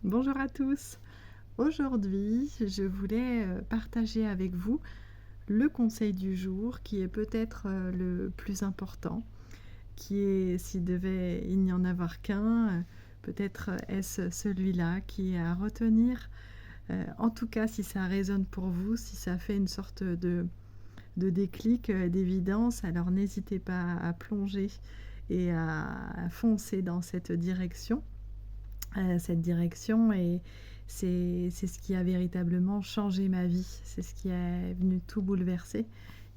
Bonjour à tous. Aujourd'hui, je voulais partager avec vous le conseil du jour qui est peut-être le plus important, qui est, s'il devait il n'y en avoir qu'un, peut-être est-ce celui-là qui est à retenir. En tout cas, si ça résonne pour vous, si ça fait une sorte de déclic, d'évidence, alors n'hésitez pas à plonger et à foncer dans cette direction. Et c'est ce qui a véritablement changé ma vie. C'est ce qui est venu tout bouleverser.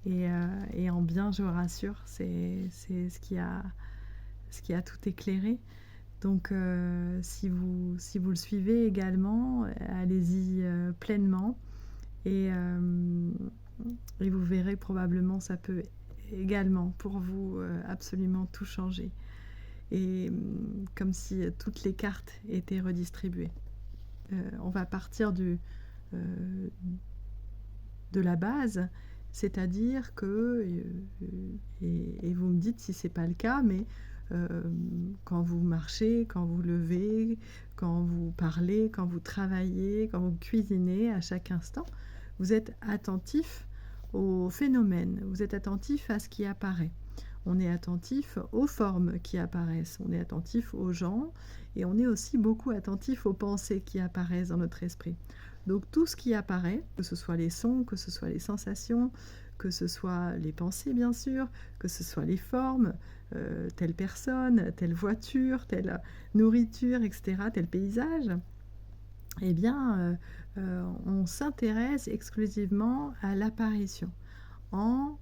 Et en bien, je vous rassure, c'est ce qui a tout éclairé. Donc, si vous le suivez également, allez-y pleinement. Et, euh, et vous verrez, probablement, ça peut également, pour vous, absolument tout changer. Et comme si toutes les cartes étaient redistribuées. On va partir de la base, c'est-à-dire que, et vous me dites si c'est pas le cas, mais quand vous marchez, quand vous levez, quand vous parlez, quand vous travaillez, quand vous cuisinez, à chaque instant, vous êtes attentif aux phénomènes, vous êtes attentif à ce qui apparaît. On est attentif aux formes qui apparaissent, on est attentif aux gens et on est aussi beaucoup attentif aux pensées qui apparaissent dans notre esprit. Donc tout ce qui apparaît, que ce soit les sons, que ce soit les sensations, que ce soit les pensées bien sûr, que ce soit les formes, telle personne, telle voiture, telle nourriture, etc., tel paysage, eh bien on s'intéresse exclusivement à l'apparition en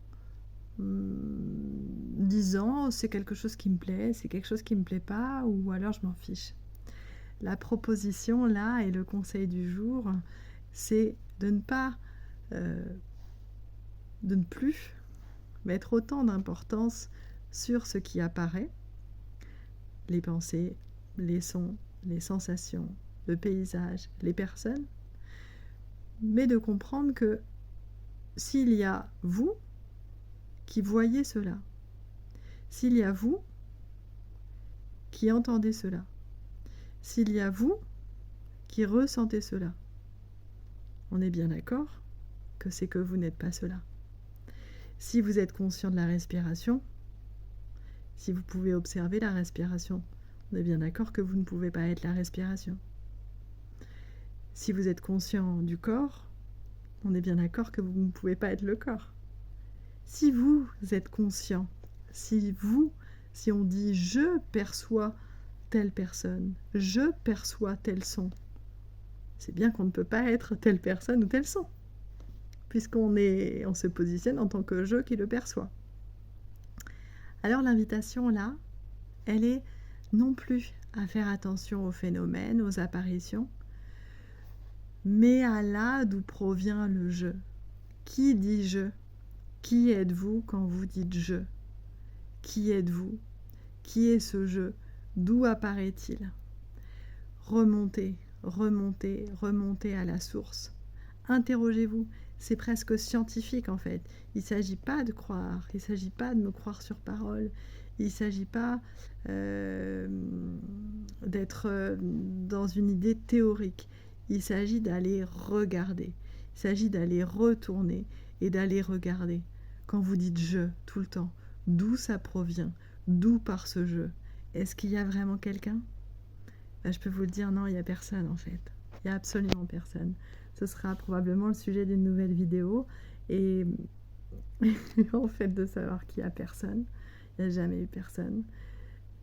disant c'est quelque chose qui me plaît, c'est quelque chose qui me plaît pas, ou alors je m'en fiche. La proposition là et le conseil du jour, c'est de ne pas, de ne plus mettre autant d'importance sur ce qui apparaît, les pensées, les sons, les sensations, le paysage, les personnes, mais de comprendre que s'il y a vous qui voyez cela, s'il y a vous qui entendez cela, s'il y a vous qui ressentez cela, on est bien d'accord que c'est que vous n'êtes pas cela. Si vous êtes conscient de la respiration, si vous pouvez observer la respiration, on est bien d'accord que vous ne pouvez pas être la respiration. Si vous êtes conscient du corps, on est bien d'accord que vous ne pouvez pas être le corps. Si vous êtes conscient, si on dit je perçois telle personne, je perçois tel son, c'est bien qu'on ne peut pas être telle personne ou tel son, puisqu'on se positionne en tant que je qui le perçoit. Alors l'invitation là, elle est non plus à faire attention aux phénomènes, aux apparitions, mais à là d'où provient le je. Qui dit je? Qui êtes-vous quand vous dites je? Qui êtes-vous? Qui est ce je? D'où apparaît-il? Remontez, remontez, remontez à la source. Interrogez-vous. C'est presque scientifique en fait. Il ne s'agit pas de croire, il ne s'agit pas de me croire sur parole, il ne s'agit pas d'être dans une idée théorique. Il s'agit d'aller regarder, il s'agit d'aller retourner et d'aller regarder. Quand vous dites je tout le temps, d'où ça provient? D'où part ce je? Est-ce qu'il y a vraiment quelqu'un? Je peux vous le dire, non, il n'y a personne en fait. Il n'y a absolument personne. Ce sera probablement le sujet d'une nouvelle vidéo. Et en fait, de savoir qu'il n'y a personne, il n'y a jamais eu personne.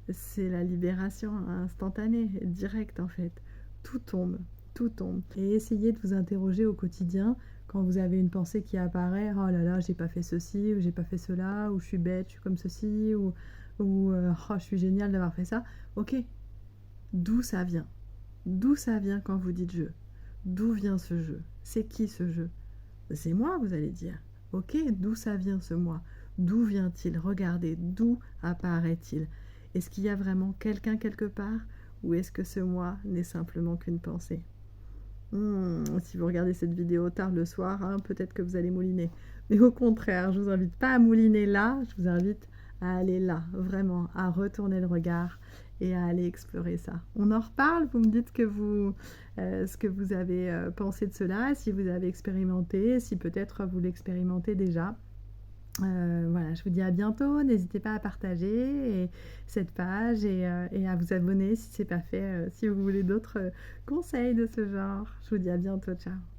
C'est la libération instantanée, directe en fait. Tout tombe, tout tombe. Et essayez de vous interroger au quotidien quand vous avez une pensée qui apparaît. Oh là là, j'ai pas fait ceci, ou j'ai pas fait cela, ou je suis bête, je suis comme ceci, ou oh, je suis génial d'avoir fait ça. Ok, d'où ça vient? D'où ça vient quand vous dites je? D'où vient ce je? C'est qui ce je? C'est moi, vous allez dire. Ok, d'où ça vient ce moi? D'où vient-il? Regardez, d'où apparaît-il? Est-ce qu'il y a vraiment quelqu'un quelque part? Ou est-ce que ce moi n'est simplement qu'une pensée? Si vous regardez cette vidéo tard le soir, hein, peut-être que vous allez mouliner. Mais au contraire, je ne vous invite pas à mouliner là, je vous invite à aller là, vraiment, à retourner le regard et à aller explorer ça. On en reparle, vous me dites ce que vous avez pensé de cela, si vous avez expérimenté, si peut-être vous l'expérimentez déjà. Voilà, je vous dis à bientôt. N'hésitez pas à partager cette page et à vous abonner si ce n'est pas fait, si vous voulez d'autres conseils de ce genre. Je vous dis à bientôt. Ciao.